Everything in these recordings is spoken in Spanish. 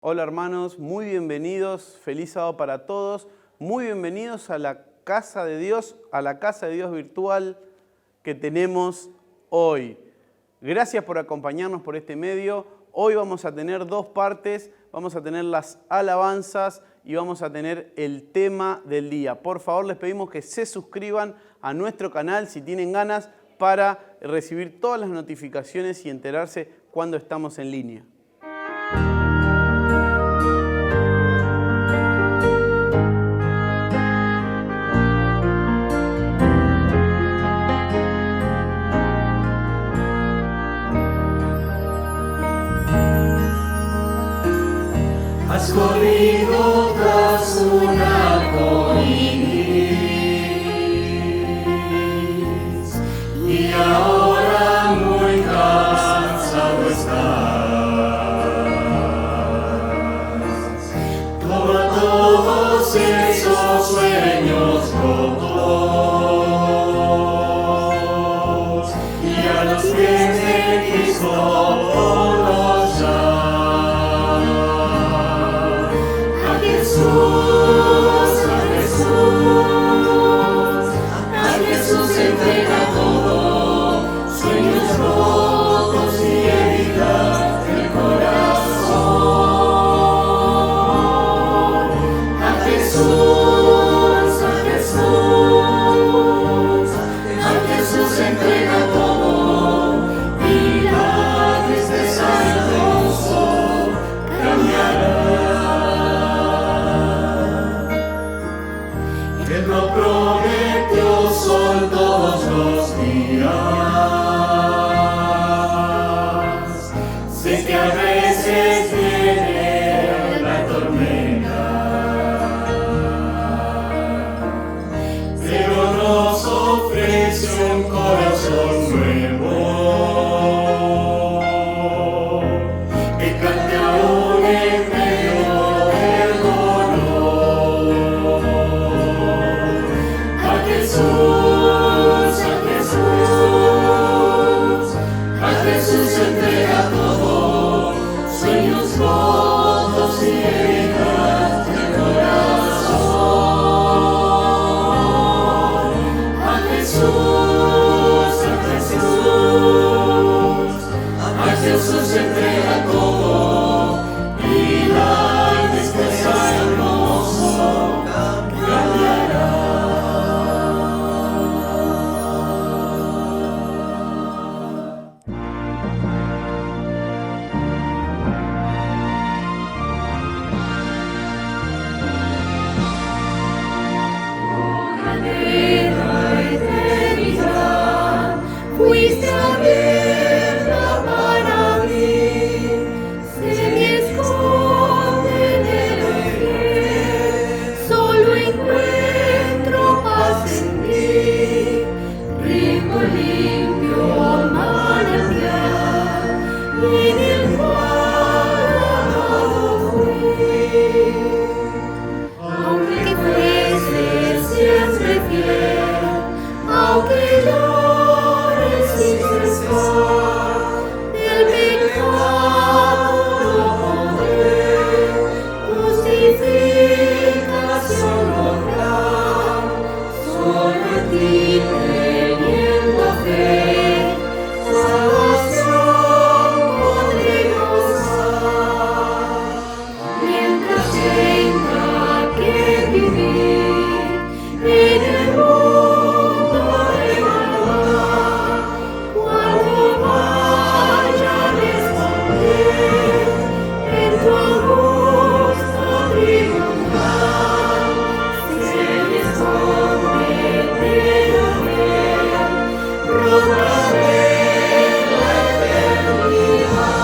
Hola hermanos, muy bienvenidos, feliz sábado para todos, muy bienvenidos a la casa de Dios, a la casa de Dios virtual que tenemos hoy. Gracias por acompañarnos por este medio. Hoy vamos a tener dos partes, vamos a tener las alabanzas y vamos a tener el tema del día. Por favor, les pedimos que se suscriban a nuestro canal si tienen ganas para recibir todas las notificaciones y enterarse cuando estamos en línea. Has corrido tras un arco iris y ahora muy cansado estás. Toma todos esos sueños rotos y a los pies de Cristo ponlos ya. A Jesús entrega todo, sueños rotos y heridas del corazón. A Jesús entrega todo y la tristeza y el gozo cambiará. Él lo prometió sol todos los días. Sé que a veces viene la tormenta, pero nos ofrece un corazón nuevo que cante aún en medio del dolor. A Jesús entrega todo, sueños rotos y heridas del corazón. A Jesús entrega todo y la tristeza y el gozo cambiará. Fuiste abierta para mí, se me esconde en el fiel, solo encuentro paz en ti, rico, limpio, manantial, en el cual amado fui. Aunque fuese siempre fiel, aunque llores sin cesar, del pecado no podré justificación lograr, solo en ti teniendo fe, salvación podré gozar, mientras tenga que vivir en el mundo de maldad. Cuando vaya a responder en tu angosto tribunal, se me esconde pero bien, rogaré la eternidad.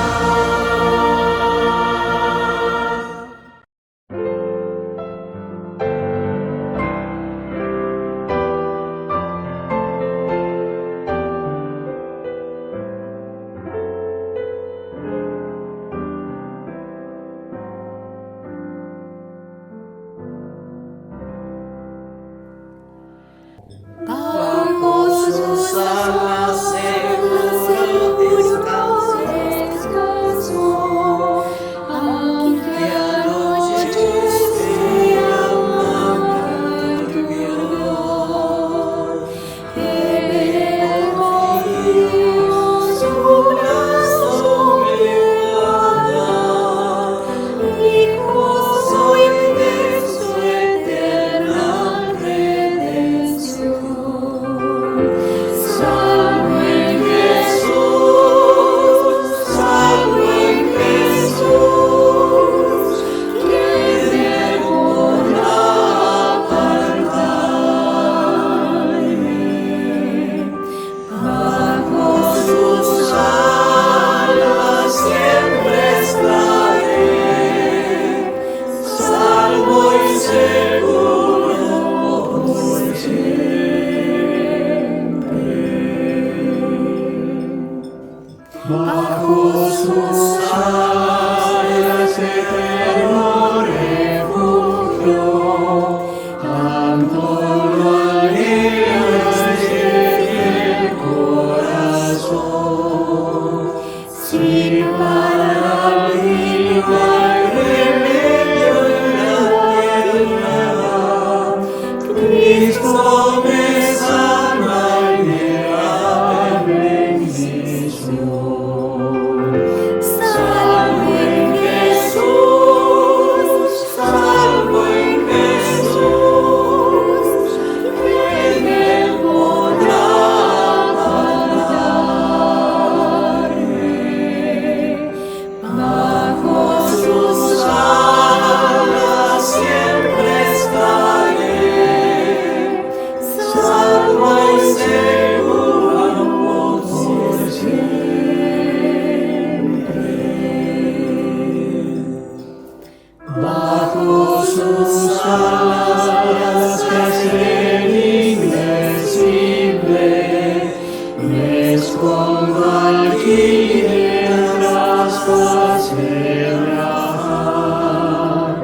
Bajo sus alas que hacen invencible, les pongo alquiler raspas de Abraham.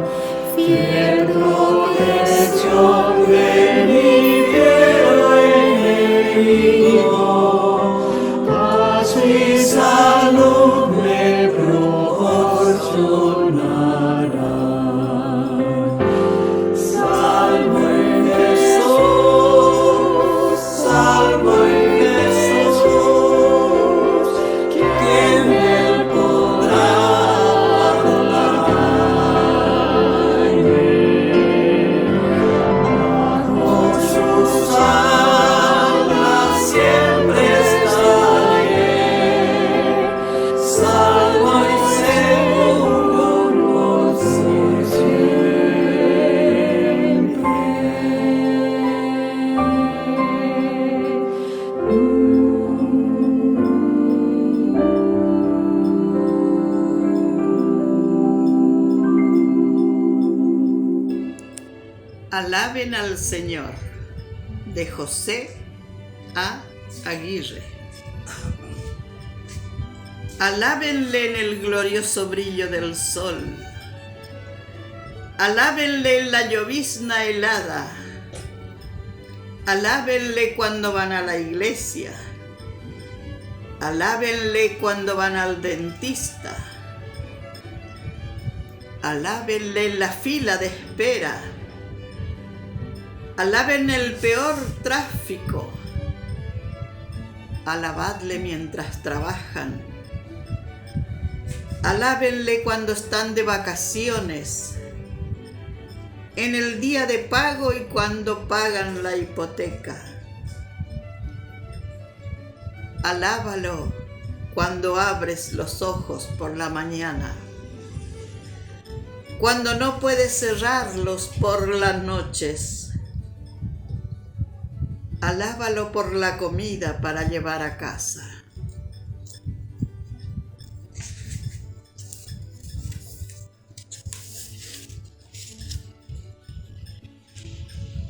Fiel protección de mi fiero enemigo, paz y salud me proporcionará. Salvo en Jesús, salvo en Jesús, ¿quién me podrá alargarme? Bajo sus alas siempre estaré, salvo y seguro por siempre. Alaben al Señor, de José A. Aguirre. Alábenle en el glorioso brillo del sol. Alábenle en la llovizna helada. Alábenle cuando van a la iglesia. Alábenle cuando van al dentista. Alábenle en la fila de espera. Alaben el peor tráfico. Alabadle mientras trabajan. Alábenle cuando están de vacaciones, en el día de pago y cuando pagan la hipoteca. Alábalo cuando abres los ojos por la mañana, cuando no puedes cerrarlos por las noches. Alábalo por la comida para llevar a casa.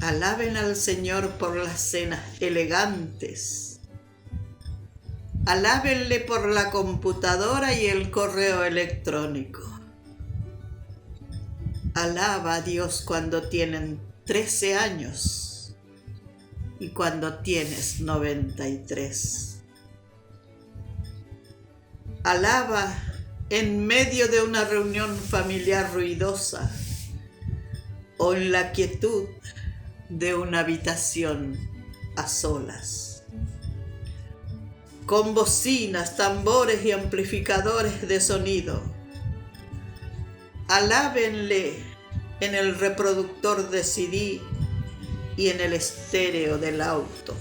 Alaben al Señor por las cenas elegantes. Alábenle por la computadora y el correo electrónico. Alaba a Dios cuando tienen 13 años. Y cuando tienes 93. Alaba en medio de una reunión familiar ruidosa o en la quietud de una habitación a solas. Con bocinas, tambores y amplificadores de sonido. Alábenle en el reproductor de CD y en el estéreo del auto,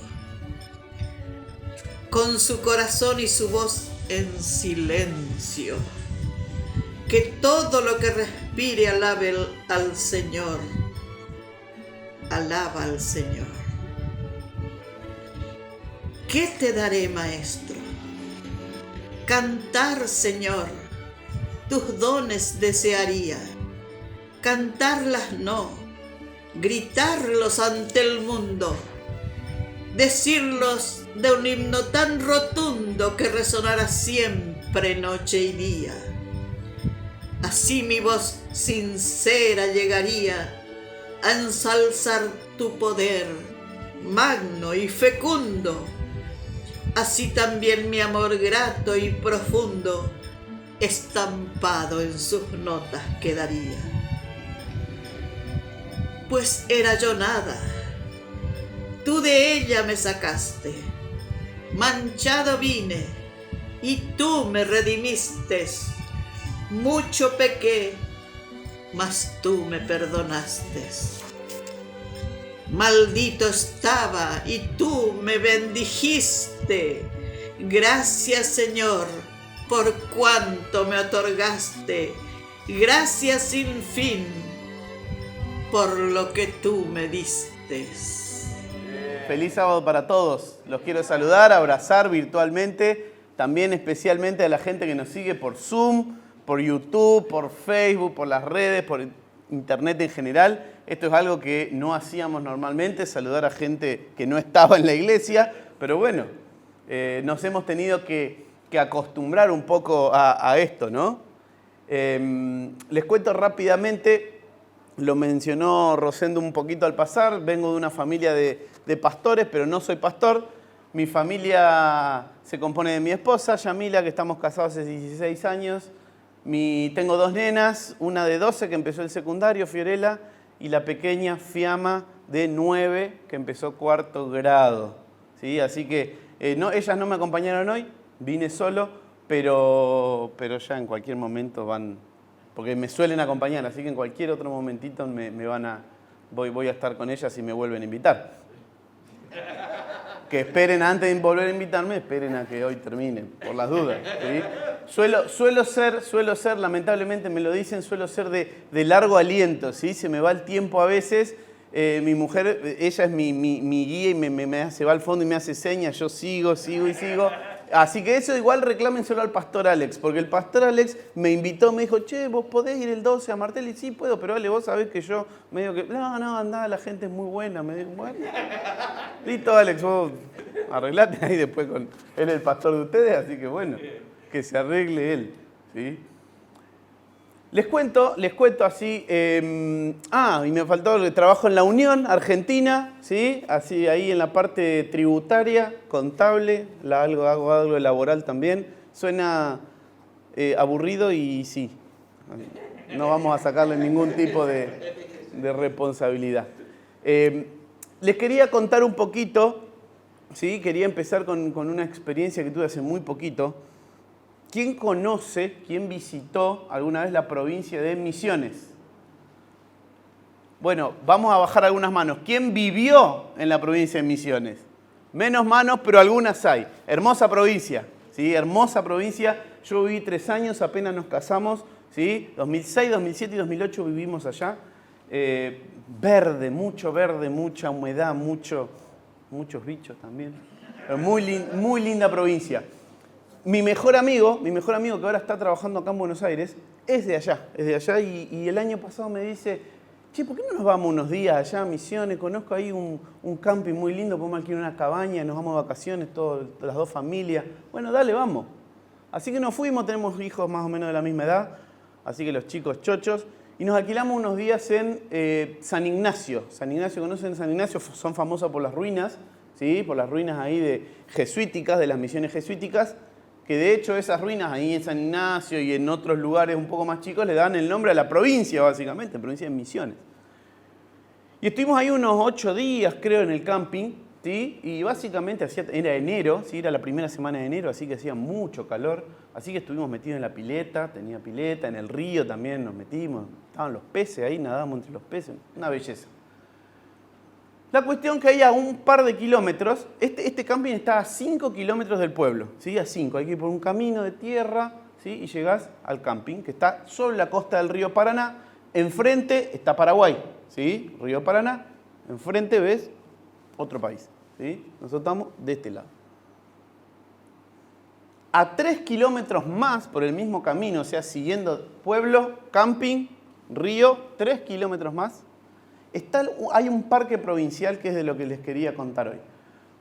con su corazón y su voz en silencio. Que todo lo que respire alabe al Señor. Alaba al Señor. ¿Qué te daré, maestro? Cantar, Señor, tus dones desearía. Cantarlas no, gritarlos ante el mundo, decirlos de un himno tan rotundo que resonara siempre noche y día. Así mi voz sincera llegaría a ensalzar tu poder magno y fecundo. Así también mi amor grato y profundo estampado en sus notas quedaría. Pues era yo nada, tú de ella me sacaste, manchado vine y tú me redimiste. Mucho pequé, mas tú me perdonaste. Maldito estaba y tú me bendijiste. Gracias, Señor, por cuanto me otorgaste. Gracias sin fin por lo que tú me diste. Feliz sábado para todos. Los quiero saludar, abrazar virtualmente, también especialmente a la gente que nos sigue por Zoom, por YouTube, por Facebook, por las redes, por internet en general. Esto es algo que no hacíamos normalmente, saludar a gente que no estaba en la iglesia, pero bueno, nos hemos tenido que acostumbrar un poco a esto, ¿no? Les cuento rápidamente, lo mencionó Rosendo un poquito al pasar, vengo de una familia de pastores, pero no soy pastor. Mi familia se compone de mi esposa, Yamila, que estamos casados hace 16 años. Tengo 2 nenas, una de 12 que empezó el secundario, Fiorella, y la pequeña Fiamma de 9 que empezó 4º grado. ¿Sí? Así que ellas no me acompañaron hoy, vine solo, pero ya en cualquier momento van, porque me suelen acompañar, así que en cualquier otro momentito voy a estar con ellas y me vuelven a invitar. Que esperen antes de volver a invitarme, esperen a que hoy termine, por las dudas. ¿Sí? Suelo ser, lamentablemente me lo dicen, suelo ser de largo aliento, ¿sí? Se me va el tiempo a veces. Mi mujer, ella es mi guía y se va al fondo y me hace señas, yo sigo. Así que eso igual reclámenselo al pastor Alex, porque el pastor Alex me invitó, me dijo, che, vos podés ir el 12 a Martel, y sí puedo, pero Ale, vos sabés que yo medio que, no, andá, la gente es muy buena, me dijo, bueno, listo Alex, vos arreglate ahí después con, él es el pastor de ustedes, así que bueno, que se arregle él, ¿sí? Les cuento así, y me faltó el trabajo en la Unión Argentina, ¿sí? Así ahí en la parte tributaria, contable, hago algo de laboral también. Suena aburrido y sí, no vamos a sacarle ningún tipo de responsabilidad. Les quería contar un poquito, ¿sí? Quería empezar con una experiencia que tuve hace muy poquito. ¿Quién conoce, quién visitó alguna vez la provincia de Misiones? Bueno, vamos a bajar algunas manos. ¿Quién vivió en la provincia de Misiones? Menos manos, pero algunas hay. Hermosa provincia, ¿sí? Hermosa provincia. Yo viví 3 años, apenas nos casamos, ¿sí? 2006, 2007 y 2008 vivimos allá. Verde, mucha humedad, muchos bichos también. Pero muy linda provincia. Mi mejor amigo que ahora está trabajando acá en Buenos Aires, es de allá y el año pasado me dice, che, ¿por qué no nos vamos unos días allá a Misiones? Conozco ahí un camping muy lindo, podemos alquilar una cabaña, nos vamos de vacaciones, las 2 familias. Bueno, dale, vamos. Así que nos fuimos, tenemos hijos más o menos de la misma edad, así que los chicos chochos, y nos alquilamos unos días en San Ignacio. San Ignacio, ¿conocen San Ignacio? Son famosas por las ruinas, ¿sí? Por las ruinas ahí de las misiones jesuíticas, que de hecho esas ruinas ahí en San Ignacio y en otros lugares un poco más chicos le dan el nombre a la provincia, básicamente, provincia de Misiones. Y estuvimos ahí unos 8 días, creo, en el camping, ¿sí? Y básicamente era enero, ¿sí? Era la primera semana de enero, así que hacía mucho calor, así que estuvimos metidos en la pileta, tenía pileta, en el río también nos metimos, estaban los peces ahí, nadábamos entre los peces, una belleza. La cuestión que hay a un par de kilómetros, este camping está a 5 kilómetros del pueblo, ¿sí? A 5, hay que ir por un camino de tierra, ¿sí? Y llegás al camping, que está sobre la costa del río Paraná. Enfrente está Paraguay, ¿sí? Río Paraná, enfrente ves otro país, ¿sí? Nosotros estamos de este lado. A 3 kilómetros más por el mismo camino, o sea, siguiendo pueblo, camping, río, 3 kilómetros más, hay un parque provincial que es de lo que les quería contar hoy.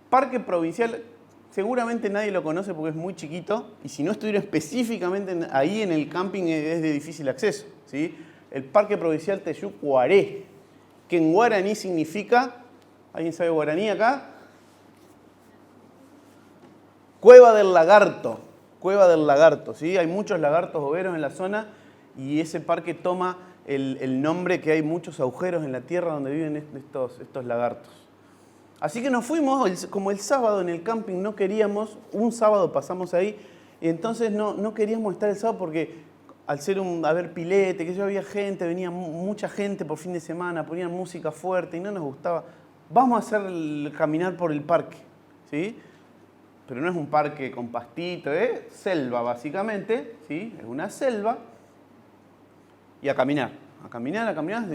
Parque provincial, seguramente nadie lo conoce porque es muy chiquito y si no estuviera específicamente ahí en el camping es de difícil acceso, ¿sí? El Parque Provincial Teyucuaré, que en guaraní significa, ¿alguien sabe guaraní acá? Cueva del Lagarto, ¿sí? Hay muchos lagartos boveros en la zona y ese parque toma el nombre que hay muchos agujeros en la tierra donde viven estos lagartos. Así que nos fuimos, como el sábado en el camping no queríamos, un sábado pasamos ahí, y entonces no queríamos estar el sábado porque al ser haber pilete, que yo había gente, venía mucha gente por fin de semana, ponían música fuerte y no nos gustaba. Vamos a caminar por el parque, ¿sí? Pero no es un parque con pastito, es selva básicamente, ¿sí? Es una selva. Y a caminar,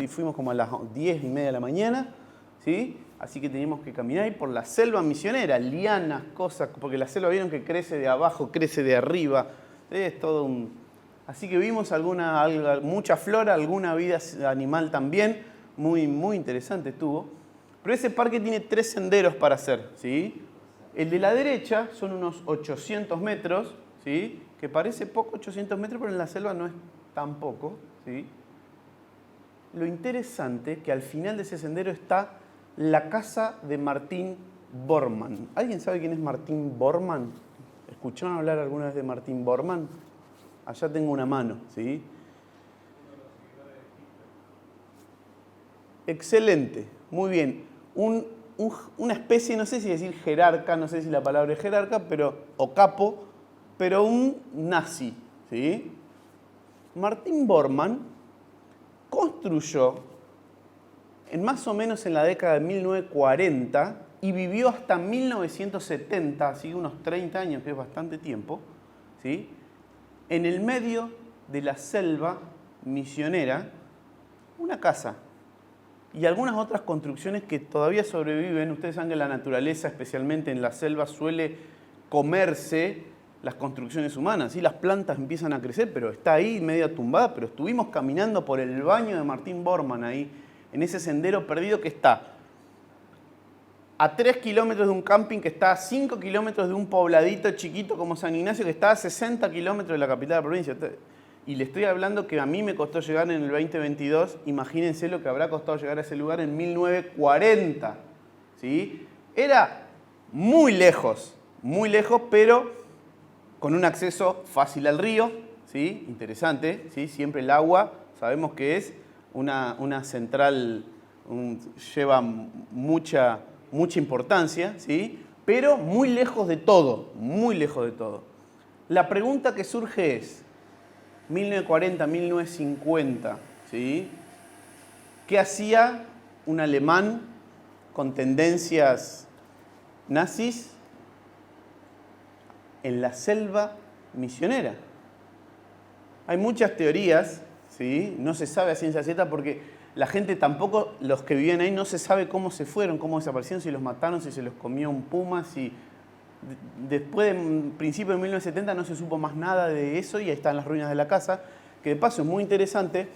y fuimos como a las 10:30 de la mañana, ¿sí? Así que teníamos que caminar por la selva misionera, lianas, cosas, porque la selva vieron que crece de abajo, crece de arriba, es todo Así que vimos mucha flora, alguna vida animal también. Muy, muy interesante estuvo. Pero ese parque tiene 3 senderos para hacer, ¿sí? El de la derecha son unos 800 metros, ¿sí? Que parece poco, 800 metros, pero en la selva no es tan poco, ¿sí? Lo interesante es que al final de ese sendero está la casa de Martín Bormann. ¿Alguien sabe quién es Martín Bormann? ¿Escucharon hablar alguna vez de Martín Bormann? Allá tengo una mano, ¿sí? Excelente, muy bien. Una especie, no sé si decir jerarca, no sé si la palabra es jerarca, o capo, pero un nazi, ¿sí? Martín Bormann construyó más o menos en la década de 1940 y vivió hasta 1970, así unos 30 años, que es bastante tiempo, ¿sí? En el medio de la selva misionera, una casa y algunas otras construcciones que todavía sobreviven. Ustedes saben que la naturaleza, especialmente en la selva, suele comerse las construcciones humanas, ¿sí? Las plantas empiezan a crecer, pero está ahí media tumbada. Pero estuvimos caminando por el baño de Martín Bormann ahí, en ese sendero perdido que está a 3 kilómetros de un camping, que está a 5 kilómetros de un pobladito chiquito como San Ignacio, que está a 60 kilómetros de la capital de la provincia. Y le estoy hablando que a mí me costó llegar en el 2022, imagínense lo que habrá costado llegar a ese lugar en 1940, ¿sí? Era muy lejos, pero con un acceso fácil al río, ¿sí? Interesante, ¿sí? Siempre el agua, sabemos que es una central, lleva mucha importancia, ¿sí? Pero muy lejos de todo, muy lejos de todo. La pregunta que surge es, 1940, 1950, ¿sí? ¿Qué hacía un alemán con tendencias nazis en la selva misionera? Hay muchas teorías, ¿sí? No se sabe a ciencia cierta porque la gente tampoco, los que vivían ahí, no se sabe cómo se fueron, cómo desaparecieron, si los mataron, si se los comió un puma, si... Después de principios de 1970 no se supo más nada de eso y ahí están las ruinas de la casa, que de paso es muy interesante.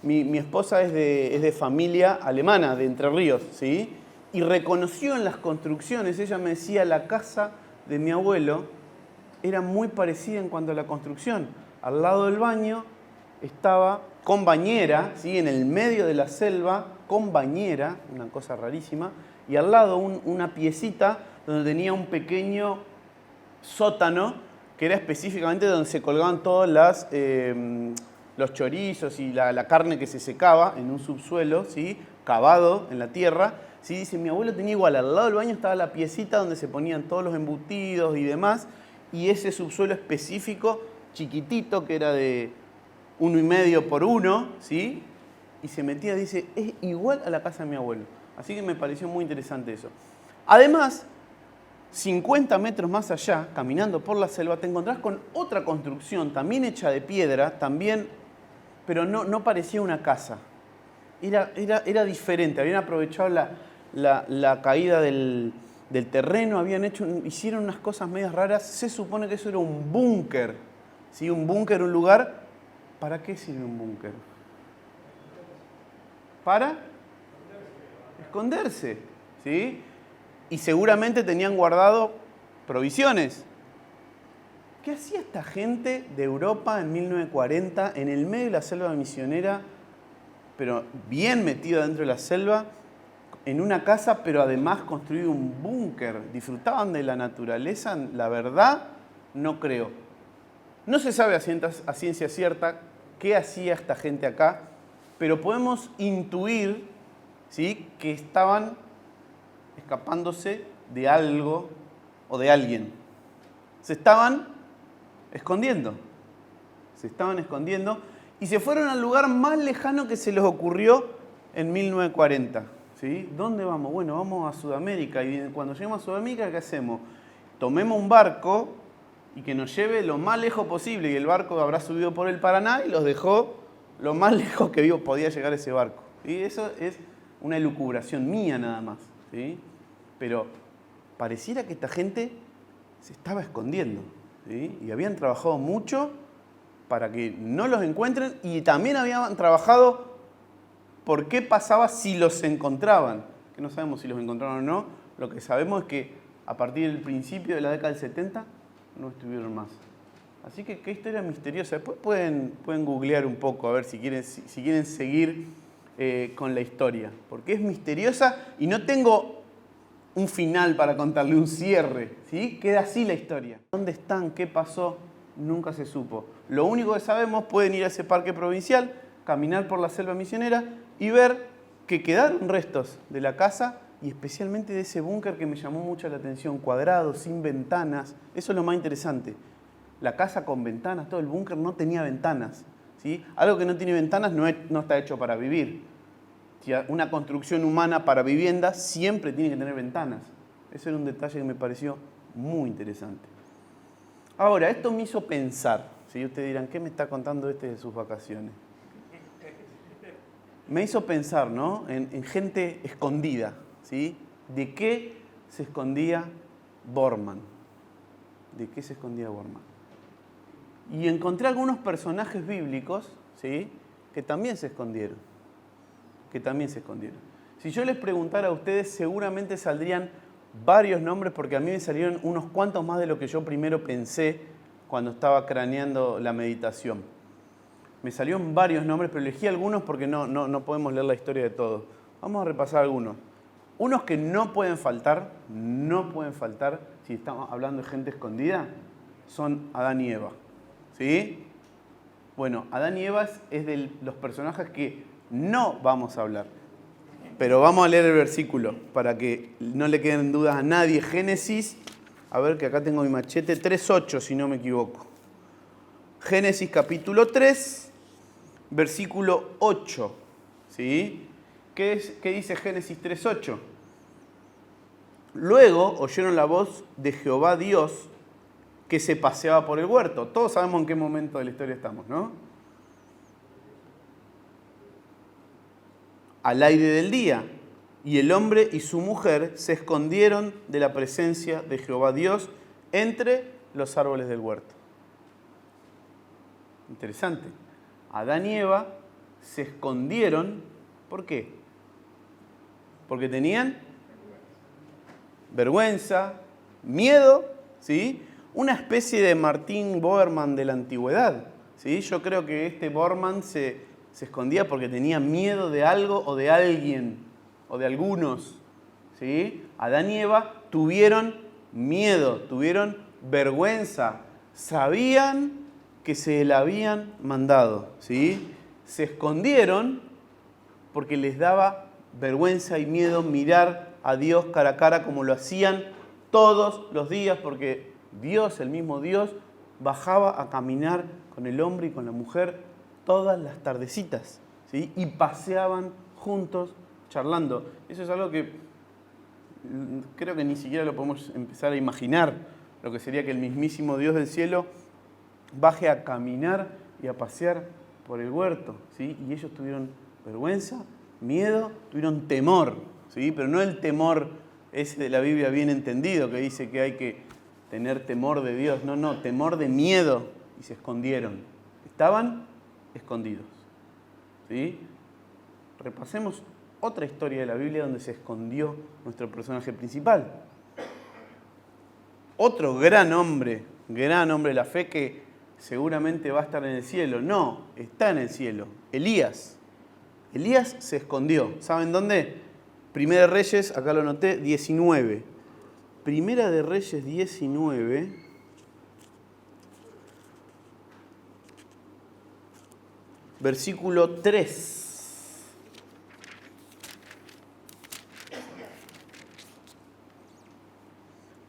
Mi esposa es de familia alemana, de Entre Ríos, ¿sí? Y reconoció en las construcciones, ella me decía, la casa de mi abuelo era muy parecida en cuanto a la construcción. Al lado del baño estaba con bañera, ¿sí? En el medio de la selva, con bañera, una cosa rarísima, y al lado una piecita donde tenía un pequeño sótano, que era específicamente donde se colgaban todos los chorizos y la carne que se secaba en un subsuelo, ¿sí? Cavado en la tierra. ¿Sí? Dice, mi abuelo tenía igual, al lado del baño estaba la piecita donde se ponían todos los embutidos y demás, y ese subsuelo específico, chiquitito, que era de 1,5 por 1, ¿sí? Y se metía, dice, es igual a la casa de mi abuelo. Así que me pareció muy interesante eso. Además, 50 metros más allá, caminando por la selva, te encontrás con otra construcción, también hecha de piedra, también, pero no parecía una casa. Era diferente, habían aprovechado la caída del terreno, hicieron unas cosas medias raras. Se supone que eso era un búnker, ¿sí? Un búnker, un lugar. ¿Para qué sirve un búnker? Para esconderse, ¿sí? Y seguramente tenían guardado provisiones. ¿Qué hacía esta gente de Europa en 1940 en el medio de la selva misionera, pero bien metida dentro de la selva, en una casa, pero además construido un búnker? ¿Disfrutaban de la naturaleza? La verdad, no creo. No se sabe a ciencia cierta qué hacía esta gente acá, pero podemos intuir, ¿sí?, que estaban escapándose de algo o de alguien. Se estaban escondiendo. Y se fueron al lugar más lejano que se les ocurrió en 1940. ¿Sí? ¿Dónde vamos? Bueno, vamos a Sudamérica. Y cuando lleguemos a Sudamérica, ¿qué hacemos? Tomemos un barco y que nos lleve lo más lejos posible. Y el barco habrá subido por el Paraná y los dejó lo más lejos que podía llegar ese barco. Y eso es una elucubración mía nada más, ¿sí? Pero pareciera que esta gente se estaba escondiendo, ¿sí? Y habían trabajado mucho para que no los encuentren, y también habían trabajado por qué pasaba si los encontraban. Que no sabemos si los encontraron o no. Lo que sabemos es que a partir del principio de la década del 70 no estuvieron más. Así que qué historia misteriosa. Después pueden googlear un poco a ver si quieren seguir con la historia. Porque es misteriosa y no tengo un final para contarle, un cierre. ¿Sí? Queda así la historia. ¿Dónde están? ¿Qué pasó? Nunca se supo. Lo único que sabemos, pueden ir a ese parque provincial, caminar por la selva misionera y ver que quedaron restos de la casa y especialmente de ese búnker que me llamó mucho la atención, cuadrado, sin ventanas. Eso es lo más interesante. La casa con ventanas, todo el búnker no tenía ventanas. ¿Sí? Algo que no tiene ventanas no está hecho para vivir. Una construcción humana para vivienda siempre tiene que tener ventanas. Ese era un detalle que me pareció muy interesante. Ahora, esto me hizo pensar, ¿sí? Ustedes dirán, ¿qué me está contando este de sus vacaciones? Me hizo pensar, ¿no? en gente escondida, ¿sí? ¿De qué se escondía Bormann? ¿De qué se escondía Bormann? Y encontré algunos personajes bíblicos, ¿sí? Que también se escondieron. Si yo les preguntara a ustedes, seguramente saldrían varios nombres, porque a mí me salieron unos cuantos más de lo que yo primero pensé cuando estaba craneando la meditación. Me salieron varios nombres, pero elegí algunos porque no podemos leer la historia de todos. Vamos a repasar algunos. Unos que no pueden faltar, si estamos hablando de gente escondida, son Adán y Eva. ¿Sí? Bueno, Adán y Eva es de los personajes que no vamos a hablar. Pero vamos a leer el versículo para que no le queden dudas a nadie. Génesis, a ver que acá tengo mi machete, 3:8 si no me equivoco. Génesis capítulo 3, versículo 8. ¿Sí? ¿Qué dice Génesis 3:8? Luego oyeron la voz de Jehová Dios que se paseaba por el huerto. Todos sabemos en qué momento de la historia estamos, ¿no? Al aire del día, y el hombre y su mujer se escondieron de la presencia de Jehová Dios entre los árboles del huerto. Interesante. Adán y Eva se escondieron, ¿por qué? Porque tenían vergüenza, miedo, ¿sí? Una especie de Martín Bormann de la antigüedad, ¿sí? Yo creo que este Bormann se escondía porque tenía miedo de algo o de alguien, o de algunos, ¿sí? Adán y Eva tuvieron miedo, tuvieron vergüenza, sabían que se la habían mandado, ¿sí? Se escondieron porque les daba vergüenza y miedo mirar a Dios cara a cara como lo hacían todos los días, porque Dios, el mismo Dios, bajaba a caminar con el hombre y con la mujer todas las tardecitas, ¿sí? Y paseaban juntos charlando. Eso es algo que creo que ni siquiera lo podemos empezar a imaginar, lo que sería que el mismísimo Dios del cielo baje a caminar y a pasear por el huerto, ¿sí? Y ellos tuvieron vergüenza, miedo, tuvieron temor, ¿sí? Pero no el temor ese de la Biblia bien entendido, que dice que hay que tener temor de Dios. No, temor de miedo. Y se escondieron. Estaban escondidos, ¿sí? Repasemos otra historia de la Biblia donde se escondió nuestro personaje principal. Otro gran hombre de la fe que seguramente va a estar en el cielo. No, está en el cielo. Elías. Elías se escondió. ¿Saben dónde? Primera de Reyes, acá lo anoté, 19. Primera de Reyes 19. Versículo 3.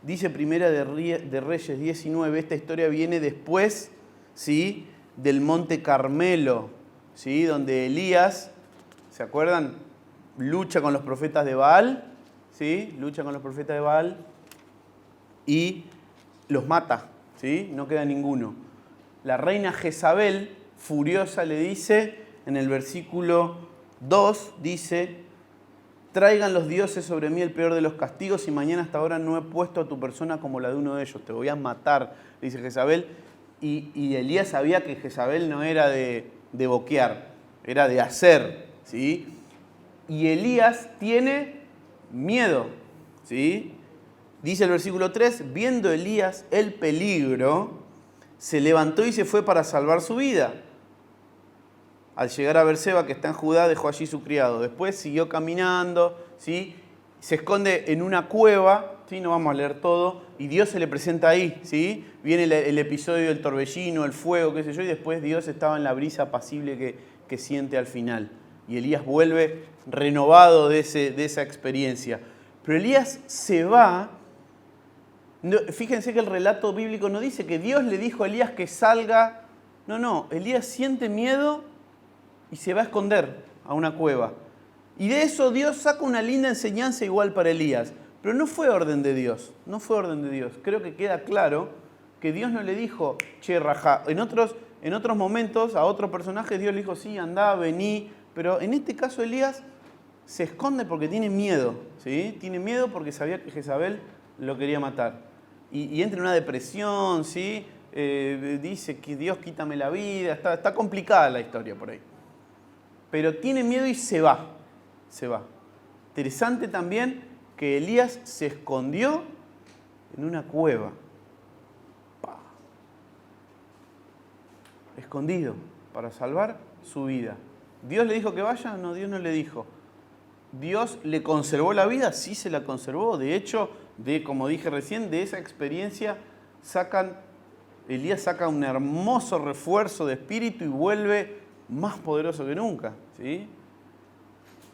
Dice Primera de Reyes 19, esta historia viene después, ¿sí?, del Monte Carmelo, ¿sí?, donde Elías, ¿se acuerdan?, lucha con los profetas de Baal, ¿sí?, lucha con los profetas de Baal y los mata, ¿sí?, no queda ninguno. La reina Jezabel, furiosa, le dice, en el versículo 2, dice: traigan los dioses sobre mí el peor de los castigos y mañana hasta ahora no he puesto a tu persona como la de uno de ellos. Te voy a matar, dice Jezabel. Y Elías sabía que Jezabel no era de boquear, era de hacer, ¿sí? Y Elías tiene miedo, ¿sí? Dice el versículo 3, viendo Elías el peligro, se levantó y se fue para salvar su vida. Al llegar a Berseba, que está en Judá, dejó allí su criado. Después siguió caminando, ¿sí? Se esconde en una cueva, ¿sí? No vamos a leer todo, y Dios se le presenta ahí, ¿sí? Viene el episodio del torbellino, el fuego, qué sé yo, y después Dios estaba en la brisa apacible que siente al final. Y Elías vuelve renovado de esa experiencia. Pero Elías se va. Fíjense que el relato bíblico no dice que Dios le dijo a Elías que salga. No, Elías siente miedo y se va a esconder a una cueva. Y de eso Dios saca una linda enseñanza igual para Elías. Pero no fue orden de Dios, no fue orden de Dios. Creo que queda claro que Dios no le dijo, che, rajá. En otros momentos a otro personaje Dios le dijo, sí, andá, vení. Pero en este caso Elías se esconde porque tiene miedo, ¿sí? Tiene miedo porque sabía que Jezabel lo quería matar. Y entra en una depresión, ¿sí? Dice que Dios quítame la vida. Está complicada la historia por ahí. Pero tiene miedo y se va. Interesante también que Elías se escondió en una cueva. Escondido para salvar su vida. ¿Dios le dijo que vaya? No, Dios no le dijo. ¿Dios le conservó la vida? Sí, se la conservó. De hecho, como dije recién, de esa experiencia Elías saca un hermoso refuerzo de espíritu y vuelve más poderoso que nunca, ¿sí?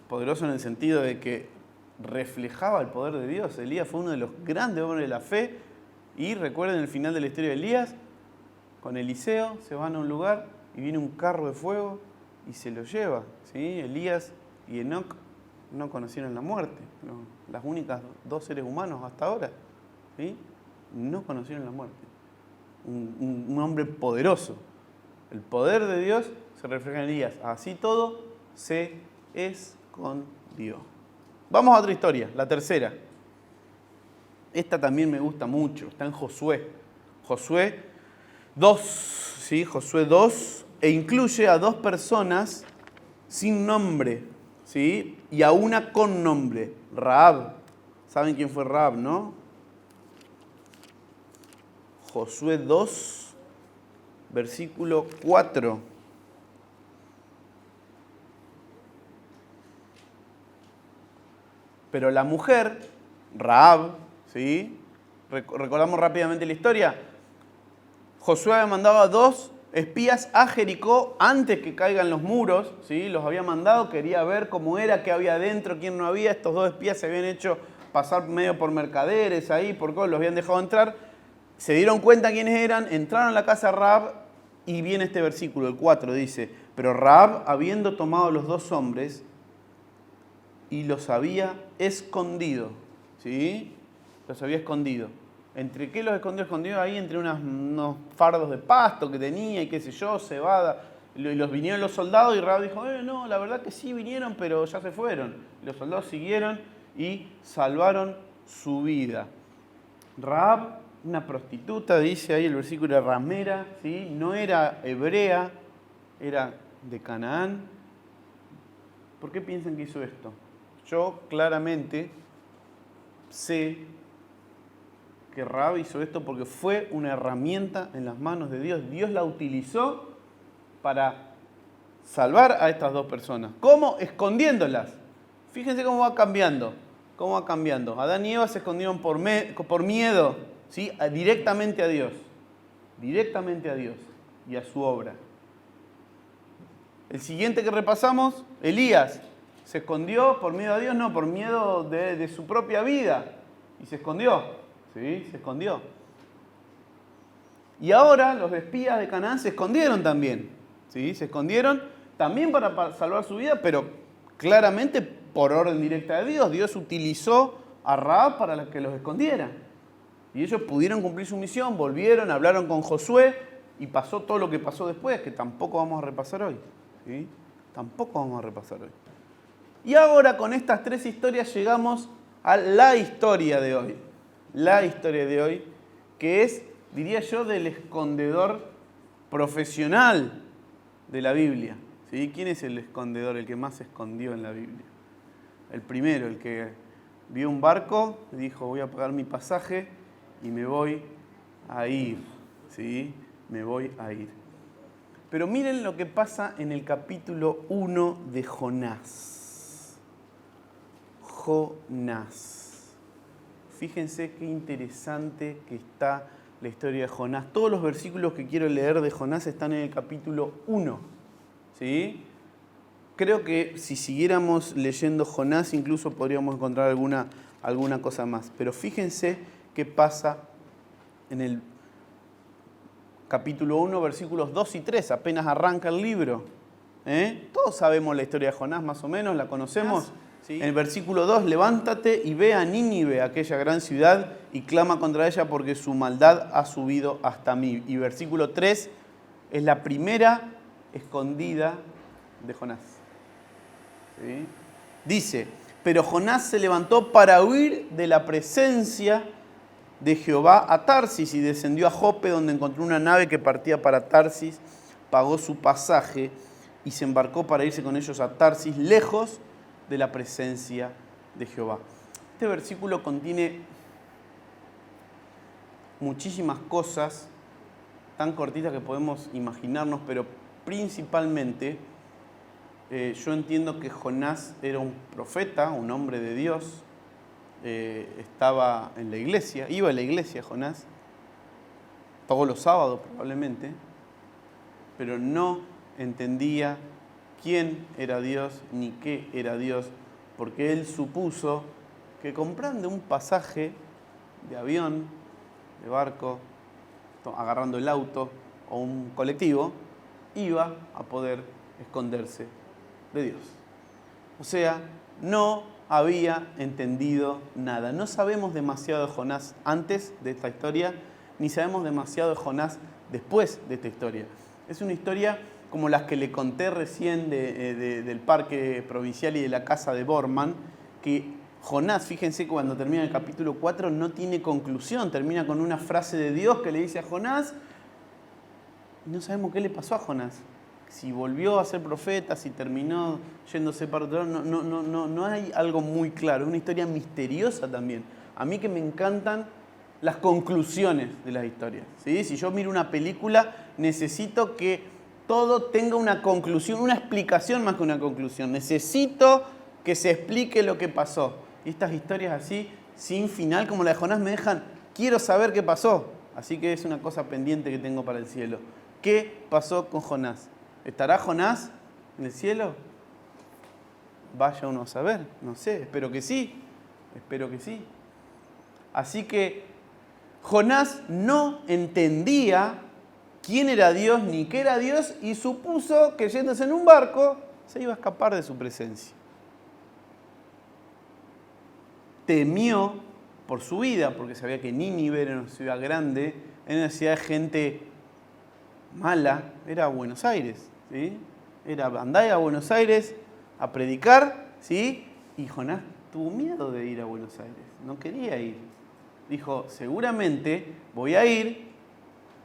Poderoso en el sentido de que reflejaba el poder de Dios. Elías fue uno de los grandes hombres de la fe. Y recuerden el final de la historia de Elías, con Eliseo se van a un lugar y viene un carro de fuego y se lo lleva, ¿sí? Elías y Enoc no conocieron la muerte. No, las únicas dos seres humanos hasta ahora, ¿sí? No conocieron la muerte. Un hombre poderoso. El poder de Dios se refleja en Elías. Así todo se escondió. Vamos a otra historia, la tercera. Esta también me gusta mucho. Está en Josué. Josué 2, ¿sí? Josué 2, e incluye a dos personas sin nombre, ¿sí? Y a una con nombre, Rahab. ¿Saben quién fue Rahab, no? Josué 2, versículo 4. Pero la mujer, Rahab, ¿sí? Recordamos rápidamente la historia. Josué había mandado a 2 espías a Jericó antes que caigan los muros, ¿sí? Los había mandado, quería ver cómo era, qué había adentro, quién no había. Estos 2 espías se habían hecho pasar medio por mercaderes ahí, por cosas, los habían dejado entrar. Se dieron cuenta quiénes eran, entraron a la casa de Rahab y viene este versículo, el 4, dice: pero Rahab, habiendo tomado los 2 hombres y los había escondido, ¿sí? Los había escondido. ¿Entre qué los escondió? Escondió ahí entre unos fardos de pasto que tenía y qué sé yo, cebada. Y los vinieron los soldados y Rahab dijo, no, la verdad que sí vinieron, pero ya se fueron. Y los soldados siguieron y salvaron su vida. Rahab, una prostituta, dice ahí el versículo, ramera, ¿sí? No era hebrea, era de Canaán. ¿Por qué piensan que hizo esto? Yo claramente sé que Rahab hizo esto porque fue una herramienta en las manos de Dios. Dios la utilizó para salvar a estas 2 personas. ¿Cómo? Escondiéndolas. Fíjense cómo va cambiando. ¿Cómo va cambiando? Adán y Eva se escondieron por miedo, ¿sí? Directamente a Dios. Directamente a Dios y a su obra. El siguiente que repasamos, Elías. ¿Se escondió por miedo a Dios? No, por miedo de su propia vida. Y se escondió. ¿Sí? Se escondió. Y ahora los espías de Canaán se escondieron también. ¿Sí? Se escondieron también para salvar su vida, pero claramente por orden directa de Dios. Dios utilizó a Rahab para que los escondiera. Y ellos pudieron cumplir su misión, volvieron, hablaron con Josué y pasó todo lo que pasó después, que tampoco vamos a repasar hoy. ¿Sí? Tampoco vamos a repasar hoy. Y ahora con estas 3 historias llegamos a la historia de hoy. La historia de hoy, que es, diría yo, del escondedor profesional de la Biblia. ¿Sí? ¿Quién es el escondedor, el que más se escondió en la Biblia? El primero, el que vio un barco, dijo, voy a pagar mi pasaje y me voy a ir. ¿Sí? Me voy a ir. Pero miren lo que pasa en el capítulo 1 de Jonás. Jonás. Fíjense qué interesante que está la historia de Jonás. Todos los versículos que quiero leer de Jonás están en el capítulo 1. ¿Sí? Creo que si siguiéramos leyendo Jonás incluso podríamos encontrar alguna cosa más. Pero fíjense qué pasa en el capítulo 1, versículos 2 y 3. Apenas arranca el libro. Todos sabemos la historia de Jonás más o menos, la conocemos. ¿Sí? En el versículo 2, levántate y ve a Nínive, aquella gran ciudad, y clama contra ella porque su maldad ha subido hasta mí. Y versículo 3 es la primera escondida de Jonás. ¿Sí? Dice, pero Jonás se levantó para huir de la presencia de Jehová a Tarsis y descendió a Jope, donde encontró una nave que partía para Tarsis, pagó su pasaje y se embarcó para irse con ellos a Tarsis, lejos de la presencia de Jehová. Este versículo contiene muchísimas cosas tan cortitas que podemos imaginarnos, pero principalmente yo entiendo que Jonás era un profeta, un hombre de Dios, estaba en la iglesia, iba a la iglesia Jonás, todos los sábados probablemente, pero no entendía quién era Dios ni qué era Dios, porque él supuso que comprando un pasaje de avión, de barco, agarrando el auto o un colectivo, iba a poder esconderse de Dios. O sea, no había entendido nada. No sabemos demasiado de Jonás antes de esta historia, ni sabemos demasiado de Jonás después de esta historia. Es una historia como las que le conté recién del parque provincial y de la casa de Borman, que Jonás, fíjense, cuando termina el capítulo 4 no tiene conclusión, termina con una frase de Dios que le dice a Jonás, y no sabemos qué le pasó a Jonás. Si volvió a ser profeta, si terminó yéndose para otro lado, no hay algo muy claro. Es una historia misteriosa también. A mí que me encantan las conclusiones de las historias. ¿Sí? Si yo miro una película, necesito que todo tenga una conclusión, una explicación más que una conclusión. Necesito que se explique lo que pasó. Y estas historias así, sin final, como la de Jonás, me dejan, quiero saber qué pasó. Así que es una cosa pendiente que tengo para el cielo. ¿Qué pasó con Jonás? ¿Estará Jonás en el cielo? Vaya uno a saber, no sé, espero que sí. Así que Jonás no entendía quién era Dios ni qué era Dios y supuso que yéndose en un barco se iba a escapar de su presencia. Temió por su vida, porque sabía que Nínive era una ciudad grande, era una ciudad de gente mala, era Buenos Aires. ¿Sí? Andá a Buenos Aires a predicar, ¿sí? Y Jonás tuvo miedo de ir a Buenos Aires, no quería ir. Dijo, seguramente voy a ir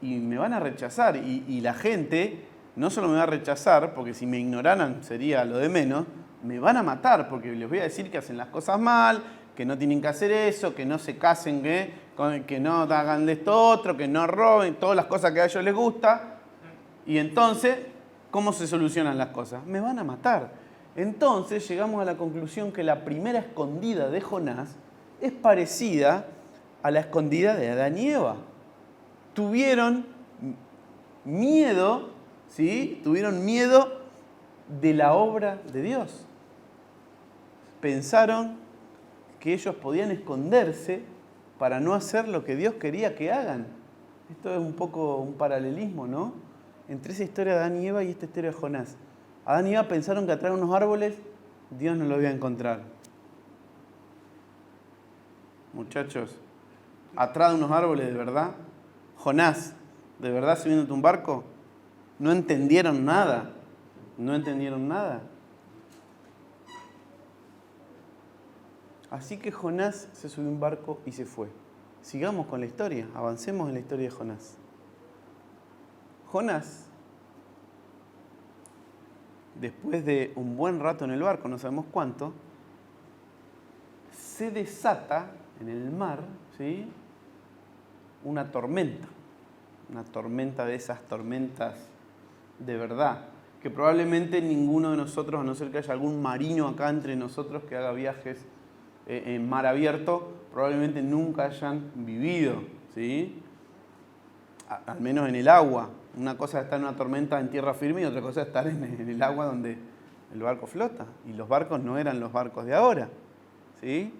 y me van a rechazar. Y la gente no solo me va a rechazar, porque si me ignoraran sería lo de menos, me van a matar, porque les voy a decir que hacen las cosas mal, que no tienen que hacer eso, que no se casen, que no hagan de esto otro, que no roben, todas las cosas que a ellos les gusta. Y entonces, ¿cómo se solucionan las cosas? Me van a matar. Entonces llegamos a la conclusión que la primera escondida de Jonás es parecida a la escondida de Adán y Eva. Tuvieron miedo, ¿sí? Tuvieron miedo de la obra de Dios. Pensaron que ellos podían esconderse para no hacer lo que Dios quería que hagan. Esto es un poco un paralelismo, ¿no? Entre esa historia de Adán y Eva y esta historia de Jonás. Adán y Eva pensaron que atrás de unos árboles Dios no lo iba a encontrar. Muchachos, atrás de unos árboles, de verdad. Jonás, ¿de verdad subiéndote un barco? No entendieron nada. No entendieron nada. Así que Jonás se subió a un barco y se fue. Sigamos con la historia, avancemos en la historia de Jonás. Jonás, después de un buen rato en el barco, no sabemos cuánto, se desata en el mar, ¿sí?, una tormenta de esas tormentas de verdad, que probablemente ninguno de nosotros, a no ser que haya algún marino acá entre nosotros que haga viajes en mar abierto, probablemente nunca hayan vivido, ¿sí?, al menos en el agua. Una cosa es estar en una tormenta en tierra firme y otra cosa es estar en el agua donde el barco flota. Y los barcos no eran los barcos de ahora, ¿sí?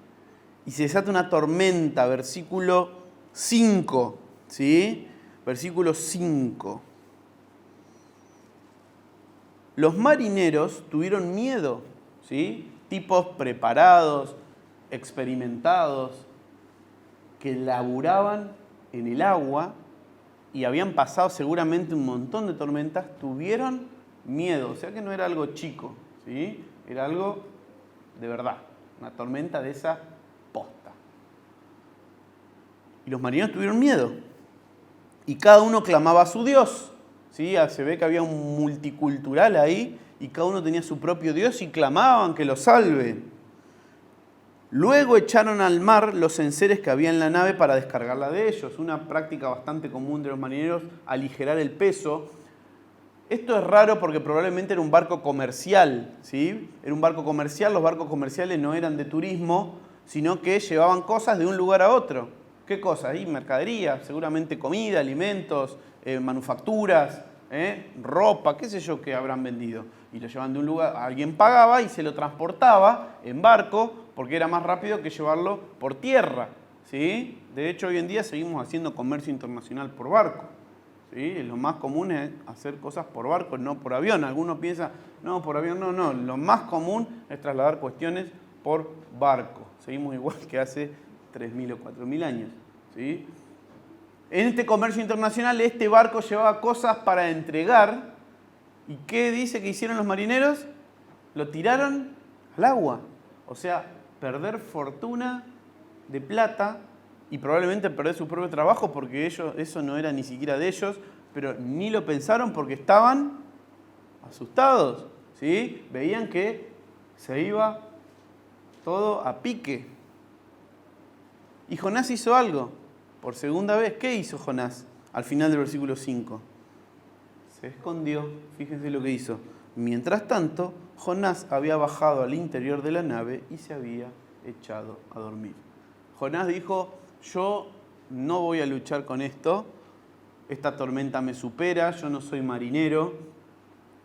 Y se desata una tormenta, versículo 5, ¿sí? Versículo 5. Los marineros tuvieron miedo, ¿sí? Tipos preparados, experimentados, que laburaban en el agua y habían pasado seguramente un montón de tormentas, tuvieron miedo. O sea que no era algo chico, ¿sí? Era algo de verdad, una tormenta de esa posta. Y los marineros tuvieron miedo. Y cada uno clamaba a su Dios, ¿sí? Se ve que había un multicultural ahí y cada uno tenía su propio Dios y clamaban que lo salve. Luego echaron al mar los enseres que había en la nave para descargarla de ellos. Una práctica bastante común de los marineros, aligerar el peso. Esto es raro porque probablemente era un barco comercial, ¿sí? Era un barco comercial, los barcos comerciales no eran de turismo, sino que llevaban cosas de un lugar a otro. ¿Qué cosas? Ahí mercadería, seguramente comida, alimentos, manufacturas, ropa, qué sé yo que habrán vendido. Y lo llevaban de un lugar, alguien pagaba y se lo transportaba en barco porque era más rápido que llevarlo por tierra, ¿sí? De hecho, hoy en día seguimos haciendo comercio internacional por barco, ¿sí? Lo más común es hacer cosas por barco, no por avión. Algunos piensan, no, por avión no. Lo más común es trasladar cuestiones por barco. Seguimos igual que hace 3.000 o 4.000 años, ¿sí? En este comercio internacional, este barco llevaba cosas para entregar. ¿Y qué dice que hicieron los marineros? Lo tiraron al agua. O sea, perder fortuna de plata y probablemente perder su propio trabajo porque eso no era ni siquiera de ellos, pero ni lo pensaron porque estaban asustados, ¿sí? Veían que se iba todo a pique. Y Jonás hizo algo. Por segunda vez, ¿qué hizo Jonás? Al final del versículo 5. Se escondió, fíjense lo que hizo. Mientras tanto, Jonás había bajado al interior de la nave y se había echado a dormir. Jonás dijo, yo no voy a luchar con esto, esta tormenta me supera, yo no soy marinero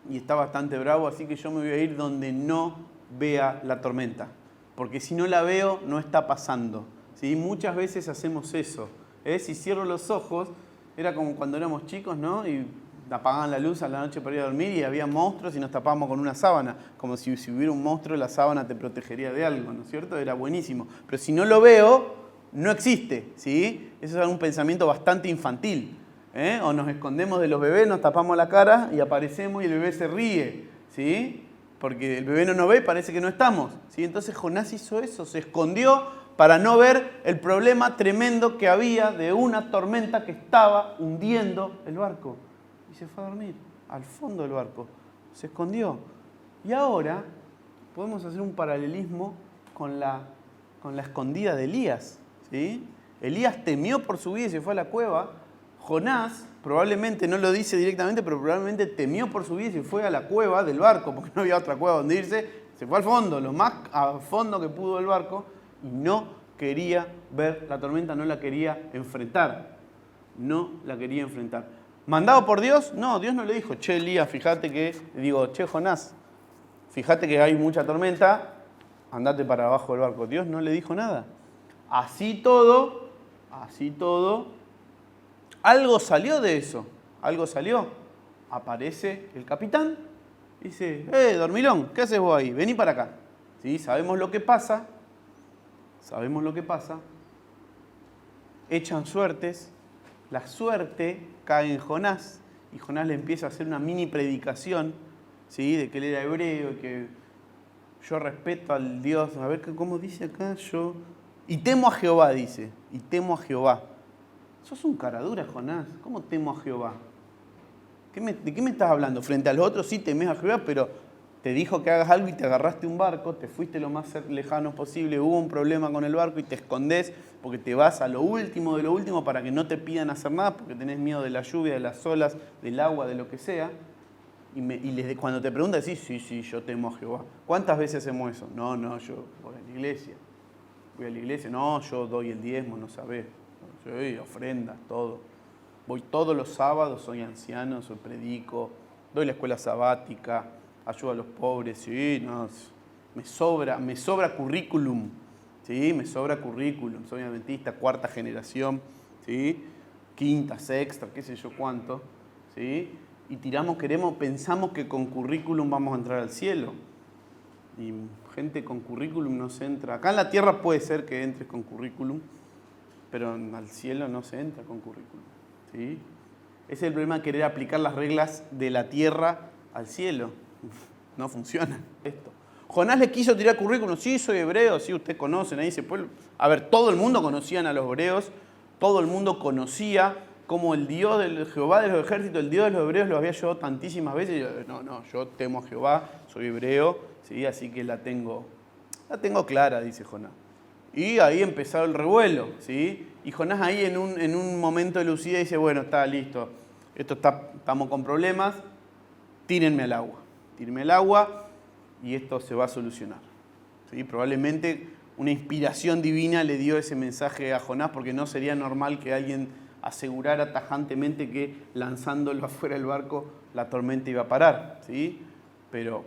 y está bastante bravo, así que yo me voy a ir donde no vea la tormenta. Porque si no la veo, no está pasando, ¿sí? Muchas veces hacemos eso. Si cierro los ojos, era como cuando éramos chicos, ¿no? Y apagaban la luz a la noche para ir a dormir y había monstruos y nos tapábamos con una sábana. Como si hubiera un monstruo, la sábana te protegería de algo, ¿no es cierto? Era buenísimo. Pero si no lo veo, no existe, ¿sí? Eso es un pensamiento bastante infantil. O nos escondemos de los bebés, nos tapamos la cara y aparecemos y el bebé se ríe, ¿sí? Porque el bebé no nos ve y parece que no estamos, ¿sí? Entonces Jonás hizo eso, se escondió para no ver el problema tremendo que había de una tormenta que estaba hundiendo el barco. Y se fue a dormir al fondo del barco, se escondió. Y ahora podemos hacer un paralelismo con la escondida de Elías, ¿sí? Elías temió por su vida y se fue a la cueva. Jonás probablemente, no lo dice directamente, pero probablemente temió por su vida y se fue a la cueva del barco, porque no había otra cueva donde irse. Se fue al fondo, lo más a fondo que pudo del barco, y no quería ver la tormenta, no la quería enfrentar. No la quería enfrentar. ¿Mandado por Dios? No, Dios no le dijo, che, Elías, che, Jonás, fíjate que hay mucha tormenta, andate para abajo del barco. Dios no le dijo nada. Así todo, algo salió de eso, algo salió. Aparece el capitán, dice, dormilón, ¿qué haces vos ahí? Vení para acá. ¿Sí? Sabemos lo que pasa. Echan suertes, la suerte cae en Jonás y Jonás le empieza a hacer una mini predicación, ¿sí? De que él era hebreo y que yo respeto al Dios, a ver cómo dice acá, y temo a Jehová, dice, y temo a Jehová. Sos un caradura, Jonás, ¿cómo temo a Jehová? ¿De qué me estás hablando? Frente a los otros sí temes a Jehová, pero te dijo que hagas algo y te agarraste un barco, te fuiste lo más lejano posible, hubo un problema con el barco y te escondés porque te vas a lo último de lo último para que no te pidan hacer nada porque tenés miedo de la lluvia, de las olas, del agua, de lo que sea. Cuando te preguntan, decís, sí, yo temo a Jehová. ¿Cuántas veces hacemos eso? No, yo voy a la iglesia. Voy a la iglesia, no, yo doy el diezmo, no sabés. Yo doy ofrendas, todo. Voy todos los sábados, soy anciano, predico, doy la escuela sabática, ayudo a los pobres, sí, no, me sobra currículum, sí, me sobra currículum, soy adventista, 4ª generación, sí, 5ª, 6ª, qué sé yo cuánto, sí, y pensamos que con currículum vamos a entrar al cielo, y gente con currículum no se entra, acá en la tierra puede ser que entres con currículum, pero al cielo no se entra con currículum, sí, ese es el problema de querer aplicar las reglas de la tierra al cielo. No funciona esto. Jonás le quiso tirar currículum. Sí, soy hebreo, sí, ustedes conocen. Ahí a ver, todo el mundo conocían a los hebreos. Todo el mundo conocía cómo el Dios del Jehová de los ejércitos, el Dios de los hebreos, lo había llevado tantísimas veces. Yo temo a Jehová, soy hebreo, sí, así que la tengo clara, dice Jonás. Y ahí empezó el revuelo, ¿sí? Y Jonás ahí en un momento de lucidez dice, bueno, está listo, estamos con problemas, tírenme al agua y esto se va a solucionar. ¿Sí? Probablemente una inspiración divina le dio ese mensaje a Jonás porque no sería normal que alguien asegurara tajantemente que lanzándolo afuera del barco la tormenta iba a parar. ¿Sí? Pero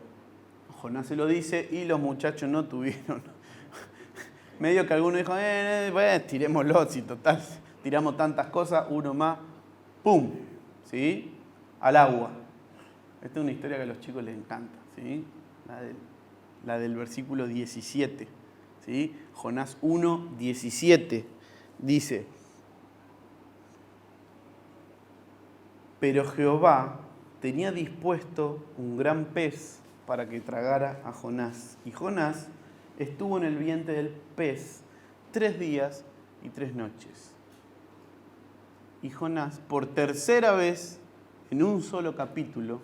Jonás se lo dice y los muchachos no tuvieron. Medio que alguno dijo, tirémoslo, si total, tiramos tantas cosas, uno más, ¡pum! ¿Sí? Al agua. Esta es una historia que a los chicos les encanta, ¿sí? La del versículo 17, ¿sí? Jonás 1, 17, dice, pero Jehová tenía dispuesto un gran pez para que tragara a Jonás, y Jonás estuvo en el vientre del pez 3 días y 3 noches. Y Jonás, por 3ª vez, en un solo capítulo,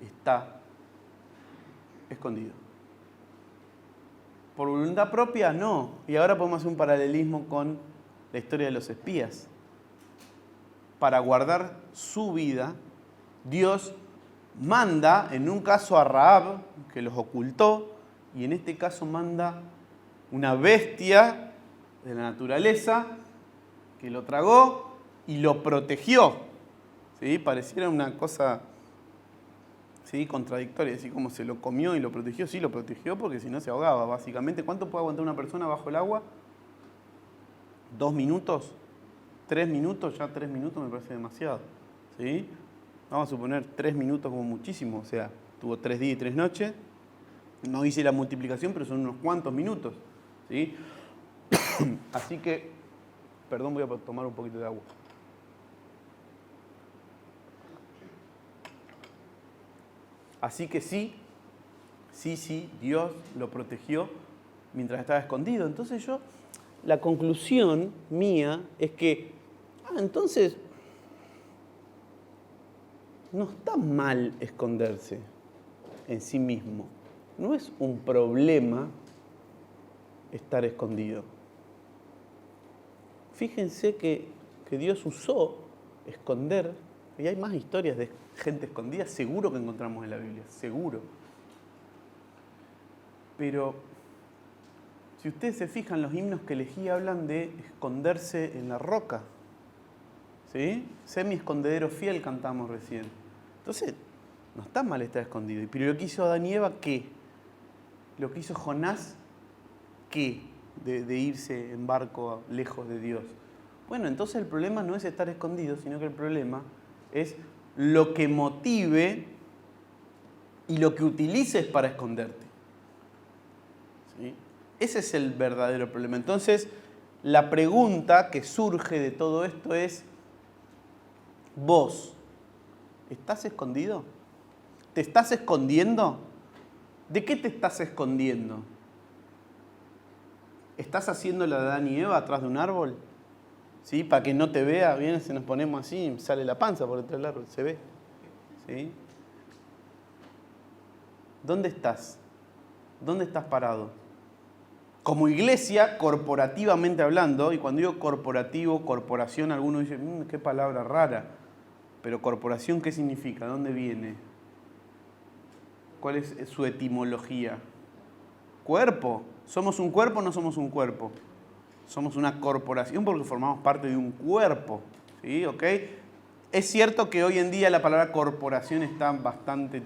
está escondido. Por voluntad propia, no. Y ahora podemos hacer un paralelismo con la historia de los espías. Para guardar su vida, Dios manda, en un caso a Rahab, que los ocultó, y en este caso manda una bestia de la naturaleza que lo tragó y lo protegió. ¿Sí? Pareciera una cosa, ¿sí?, contradictoria, así como se lo comió y lo protegió. Sí, lo protegió porque si no se ahogaba, básicamente. ¿Cuánto puede aguantar una persona bajo el agua? ¿2 minutos? ¿3 minutos? Ya 3 minutos me parece demasiado. ¿Sí? Vamos a suponer 3 minutos como muchísimo. O sea, tuvo 3 días y 3 noches. No hice la multiplicación, pero son unos cuantos minutos. ¿Sí? Así que, perdón, voy a tomar un poquito de agua. Así que sí, Dios lo protegió mientras estaba escondido. Entonces la conclusión mía es que, entonces, no está mal esconderse en sí mismo. No es un problema estar escondido. Fíjense que Dios usó esconder, y hay más historias de gente escondida, seguro que encontramos en la Biblia, seguro. Pero si ustedes se fijan, los himnos que elegí hablan de esconderse en la roca. ¿Sí? Sé mi escondedero fiel, cantamos recién. Entonces, no está mal estar escondido. Pero lo que hizo Adán y Eva, ¿qué? Lo que hizo Jonás, ¿qué? De irse en barco lejos de Dios. Bueno, entonces el problema no es estar escondido, sino que el problema es lo que motive y lo que utilices para esconderte. ¿Sí? Ese es el verdadero problema. Entonces, la pregunta que surge de todo esto es, ¿vos estás escondido? ¿Te estás escondiendo? ¿De qué te estás escondiendo? ¿Estás haciendo la de Adán y Eva atrás de un árbol? ¿Sí? Para que no te vea, bien, si nos ponemos así, sale la panza por detrás del árbol, se ve. ¿sí? ¿Dónde estás? ¿Dónde estás parado? Como iglesia, corporativamente hablando, y cuando digo corporativo, corporación, algunos dicen, qué palabra rara, pero corporación, ¿qué significa? ¿Dónde viene? ¿Cuál es su etimología? Cuerpo. ¿Somos un cuerpo o no somos un cuerpo? Somos una corporación porque formamos parte de un cuerpo, ¿sí? ¿Ok? Es cierto que hoy en día la palabra corporación está bastante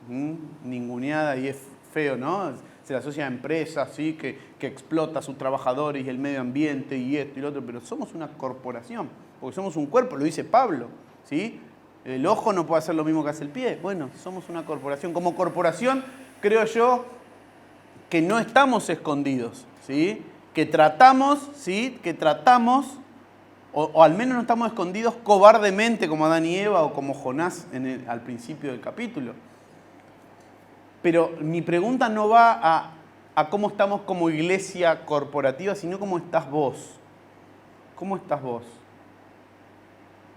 ninguneada y es feo, ¿no? Se le asocia a empresas, ¿sí? que explota a sus trabajadores y el medio ambiente y esto y lo otro, pero somos una corporación, porque somos un cuerpo, lo dice Pablo, ¿sí? El ojo no puede hacer lo mismo que hace el pie. Bueno, somos una corporación. Como corporación, creo yo que no estamos escondidos, ¿sí? Que tratamos, ¿sí? O al menos no estamos escondidos cobardemente como Adán y Eva o como Jonás al principio del capítulo. Pero mi pregunta no va a cómo estamos como iglesia corporativa, sino cómo estás vos. ¿Cómo estás vos?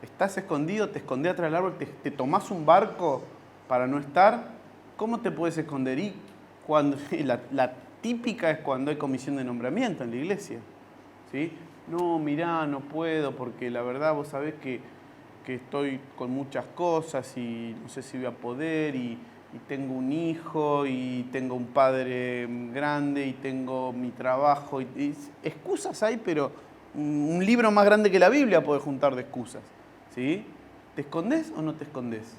¿Estás escondido? ¿Te escondés atrás del árbol? ¿Te tomás un barco para no estar? ¿Cómo te puedes esconder? Y cuando, la típica es cuando hay comisión de nombramiento en la iglesia, ¿sí? No, mirá, no puedo porque la verdad vos sabés que estoy con muchas cosas y no sé si voy a poder y tengo un hijo y tengo un padre grande y tengo mi trabajo. Y excusas hay, pero un libro más grande que la Biblia puede juntar de excusas, ¿sí? ¿Te escondés o no te escondés?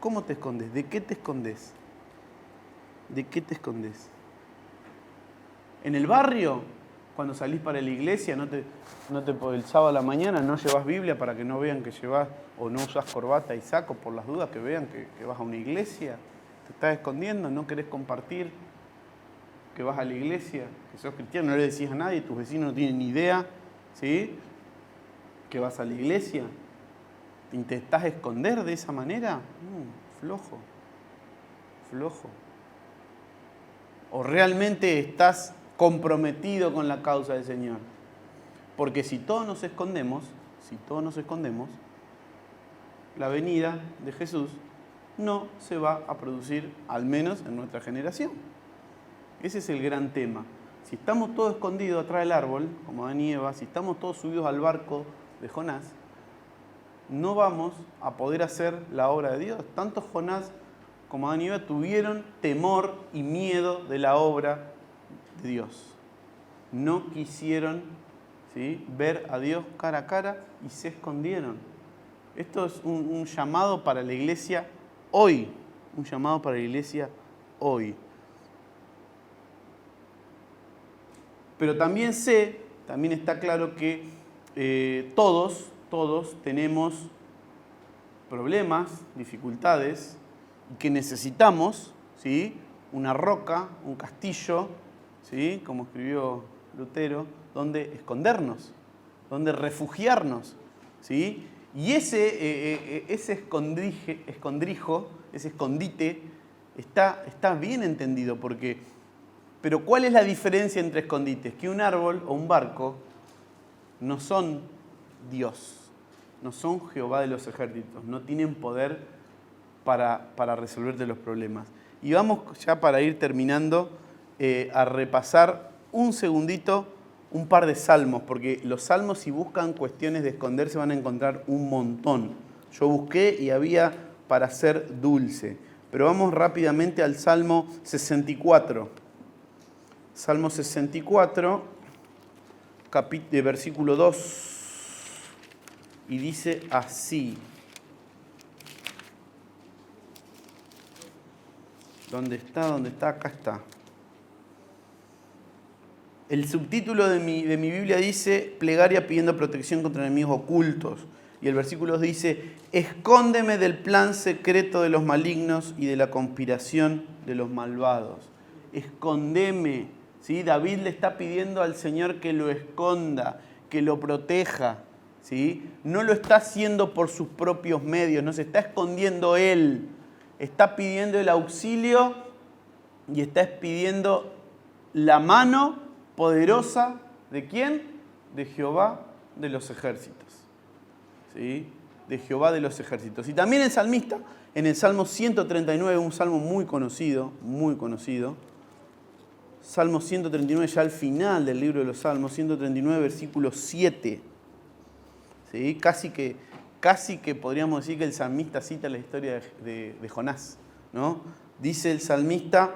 ¿Cómo te escondés? ¿De qué te escondés? ¿De qué te escondés? En el barrio, cuando salís para la iglesia, el sábado a la mañana no llevas Biblia para que no vean que llevas, o no usas corbata y saco por las dudas que vean que vas a una iglesia. Te estás escondiendo, no querés compartir que vas a la iglesia, que sos cristiano, no le decís a nadie, tus vecinos no tienen ni idea, ¿sí? Que vas a la iglesia. ¿Te intentás esconder de esa manera? Flojo. ¿O realmente estás comprometido con la causa del Señor? Porque si todos nos escondemos, la venida de Jesús no se va a producir, al menos en nuestra generación. Ese es el gran tema. Si estamos todos escondidos atrás del árbol, como Adán y Eva, si estamos todos subidos al barco de Jonás, no vamos a poder hacer la obra de Dios. Tanto Jonás como Adán y Eva tuvieron temor y miedo de la obra de Dios. No quisieron, ¿sí?, ver a Dios cara a cara y se escondieron. Esto es un llamado para la iglesia hoy. Un llamado para la iglesia hoy. Pero también está claro que todos tenemos problemas, dificultades, y que necesitamos, ¿sí?, una roca, un castillo, ¿sí?, como escribió Lutero, donde escondernos, donde refugiarnos, ¿sí? Y ese escondite, está bien entendido, pero ¿cuál es la diferencia entre escondites? Que un árbol o un barco no son Dios, no son Jehová de los ejércitos, no tienen poder para resolverte los problemas. Y vamos ya para ir terminando a repasar un segundito un par de salmos, porque los salmos, si buscan cuestiones de esconderse, van a encontrar un montón. Yo busqué y había para ser dulce. Pero vamos rápidamente al Salmo 64. Salmo 64, versículo 2. Y dice así. ¿Dónde está? Acá está. El subtítulo de mi Biblia dice plegaria pidiendo protección contra enemigos ocultos. Y el versículo 2 dice, escóndeme del plan secreto de los malignos y de la conspiración de los malvados. Escóndeme. ¿Sí? David le está pidiendo al Señor que lo esconda, que lo proteja. ¿Sí? No lo está haciendo por sus propios medios, no se está escondiendo él. Está pidiendo el auxilio y está pidiendo la mano poderosa, ¿de quién? De Jehová de los ejércitos. ¿Sí? de Jehová de los ejércitos. Y también el salmista, en el Salmo 139, un salmo muy conocido, Salmo 139, ya al final del libro de los Salmos, 139, versículo 7. ¿Sí? Casi que podríamos decir que el salmista cita la historia de Jonás, ¿no? Dice el salmista,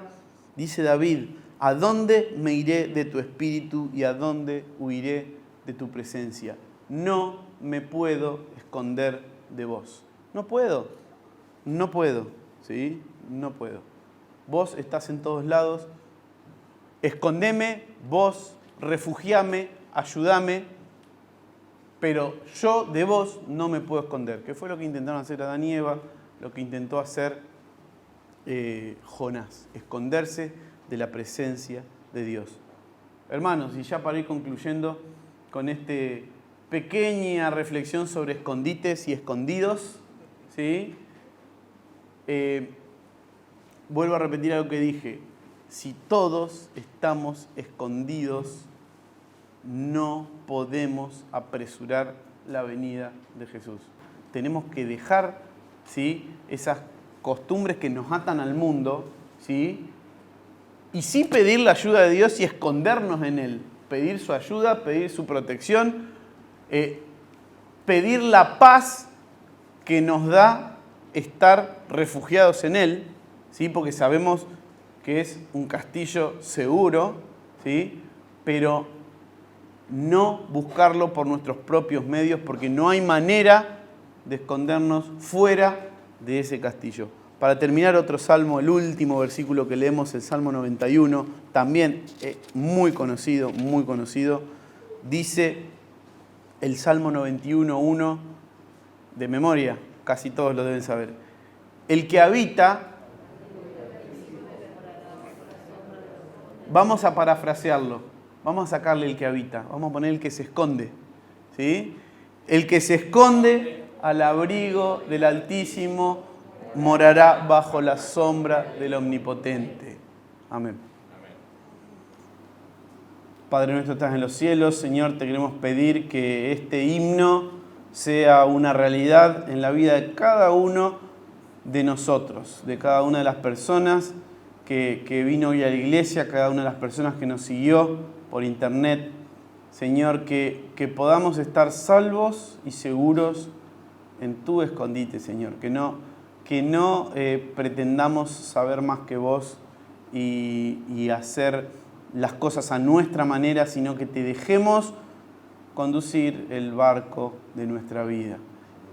dice David, ¿a dónde me iré de tu espíritu y a dónde huiré de tu presencia? No me puedo esconder de vos. No puedo, ¿sí? No puedo. Vos estás en todos lados. Escondeme, vos, refugiame, ayúdame, pero yo de vos no me puedo esconder. ¿Qué fue lo que intentaron hacer Adán y Eva? Lo que intentó hacer Jonás, esconderse de la presencia de Dios. Hermanos, y ya para ir concluyendo con esta pequeña reflexión sobre escondites y escondidos, ¿sí? Vuelvo a repetir algo que dije. Si todos estamos escondidos, no podemos apresurar la venida de Jesús. Tenemos que dejar, ¿sí?, esas costumbres que nos atan al mundo, ¿sí?, y sí pedir la ayuda de Dios y escondernos en Él. Pedir su ayuda, pedir su protección, pedir la paz que nos da estar refugiados en Él, ¿sí?, porque sabemos que es un castillo seguro, ¿sí?, pero no buscarlo por nuestros propios medios, porque no hay manera de escondernos fuera de ese castillo. Para terminar, otro salmo, el último versículo que leemos, el Salmo 91, también muy conocido, dice el Salmo 91:1, de memoria, casi todos lo deben saber. El que habita, vamos a parafrasearlo, vamos a sacarle el que habita, vamos a poner el que se esconde, ¿sí? El que se esconde al abrigo del Altísimo morará bajo la sombra del Omnipotente. Amén. Padre nuestro, estás en los cielos, Señor, te queremos pedir que este himno sea una realidad en la vida de cada uno de nosotros, de cada una de las personas que vino hoy a la iglesia, cada una de las personas que nos siguió por internet. Señor, que podamos estar salvos y seguros en tu escondite, Señor. Que no pretendamos saber más que vos y hacer las cosas a nuestra manera, sino que te dejemos conducir el barco de nuestra vida.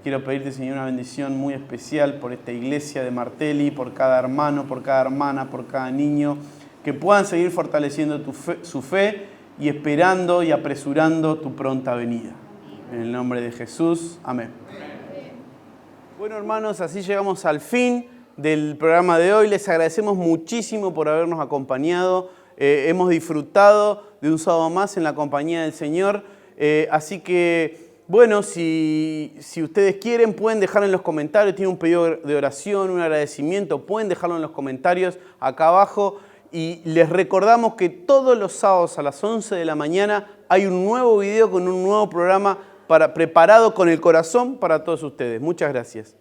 Quiero pedirte, Señor, una bendición muy especial por esta iglesia de Martelli, por cada hermano, por cada hermana, por cada niño, que puedan seguir fortaleciendo su fe y esperando y apresurando tu pronta venida. En el nombre de Jesús, amén. Bueno, hermanos, así llegamos al fin del programa de hoy. Les agradecemos muchísimo por habernos acompañado. Hemos disfrutado de un sábado más en la compañía del Señor. Así que, bueno, si ustedes quieren, pueden dejar en los comentarios. Tienen un pedido de oración, un agradecimiento, pueden dejarlo en los comentarios acá abajo. Y les recordamos que todos los sábados a las 11 de la mañana hay un nuevo video con un nuevo programa preparado con el corazón para todos ustedes. Muchas gracias.